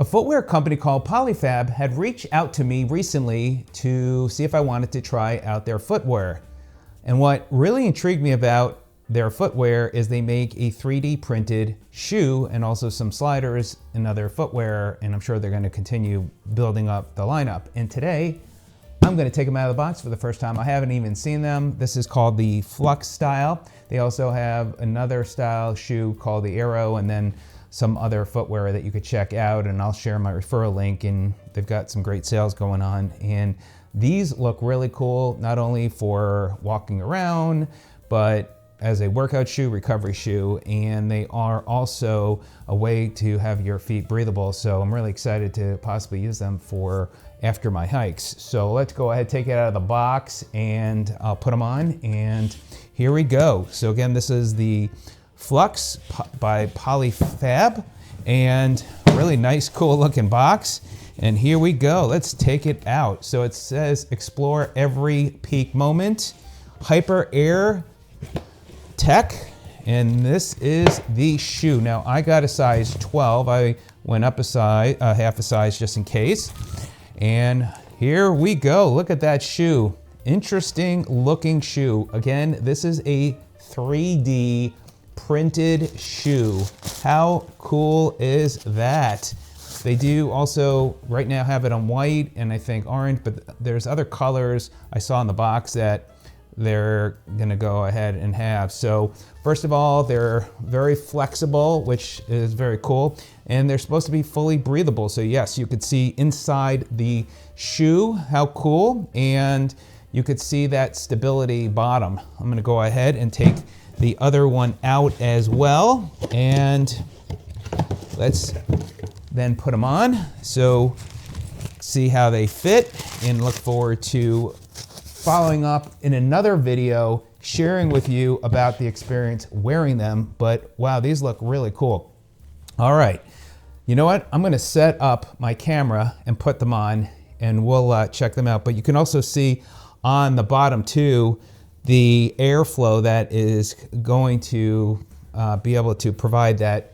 A footwear company called Pollyfab had reached out to me recently to see if I wanted to try out their footwear. And what really intrigued me about their footwear is they make a 3D printed shoe and also some sliders and other footwear, and I'm sure they're going to continue building up the lineup. And today, I'm going to take them out of the box for the first time. I haven't even seen them. This is called the Flux style. They also have another style shoe called the Arrow, and then some other footwear that you could check out, and I'll share my referral link, and they've got some great sales going on. And these look really cool, not only for walking around, but as a workout shoe, recovery shoe, and they are also a way to have your feet breathable. So I'm really excited to possibly use them for after my hikes. So let's go ahead, take it out of the box, and I'll put them on, and here we go. So again, this is the Flux by Pollyfab, and really nice, cool looking box. And here we go, let's take it out. So it says explore every peak moment, hyper air tech, and this is the shoe. Now I got a size 12. I went up a size, half a size just in case. And here we go, look at that shoe. Interesting looking shoe. Again, this is a 3D printed shoe. How cool is that? They do also right now have it on white and I think orange, but there's other colors I saw in the box that they're gonna go ahead and have. So first of all, they're very flexible, which is very cool, and they're supposed to be fully breathable. So yes, you could see inside the shoe, how cool, and you could see that stability bottom. I'm gonna go ahead and take the other one out as well, and let's then put them on. So see how they fit, and look forward to following up in another video, sharing with you about the experience wearing them. But wow, these look really cool. All right, you know what? I'm gonna set up my camera and put them on, and we'll check them out. But you can also see on the bottom too, the airflow that is going to be able to provide that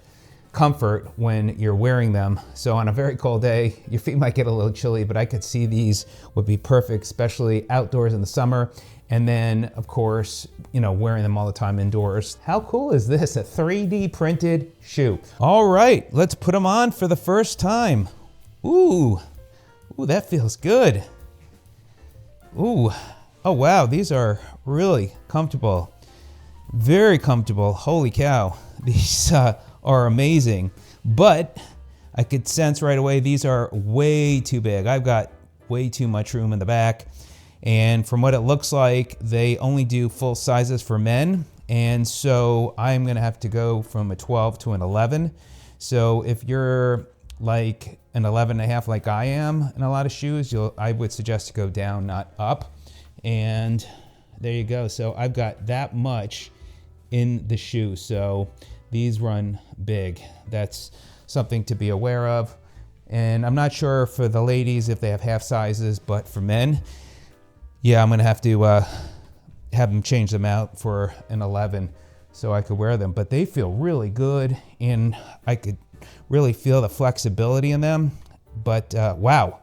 comfort when you're wearing them. So on a very cold day, your feet might get a little chilly, but I could see these would be perfect, especially outdoors in the summer. And then of course, you know, wearing them all the time indoors. How cool is this? A 3D printed shoe. All right, let's put them on for the first time. Ooh, that feels good. Ooh. Oh wow, these are really comfortable. Very comfortable, holy cow. These are amazing, but I could sense right away these are way too big. I've got way too much room in the back, and from what it looks like, they only do full sizes for men, and so I'm gonna have to go from a 12 to an 11. So if you're like an 11 and a half like I am in a lot of shoes, I would suggest to go down, not up. And there you go. So I've got that much in the shoe. So these run big. That's something to be aware of. And I'm not sure for the ladies if they have half sizes, but for men, yeah, I'm gonna have to have them change them out for an 11 so I could wear them. But they feel really good, and I could really feel the flexibility in them. But wow,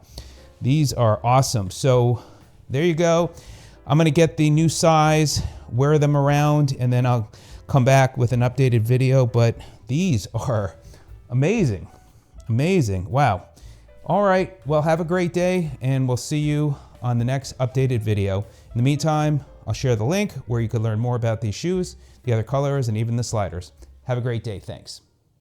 these are awesome. So there you go. I'm gonna get the new size, wear them around, and then I'll come back with an updated video. But these are amazing, amazing, wow. All right, well, have a great day, and we'll see you on the next updated video. In the meantime, I'll share the link where you can learn more about these shoes, the other colors, and even the sliders. Have a great day, thanks.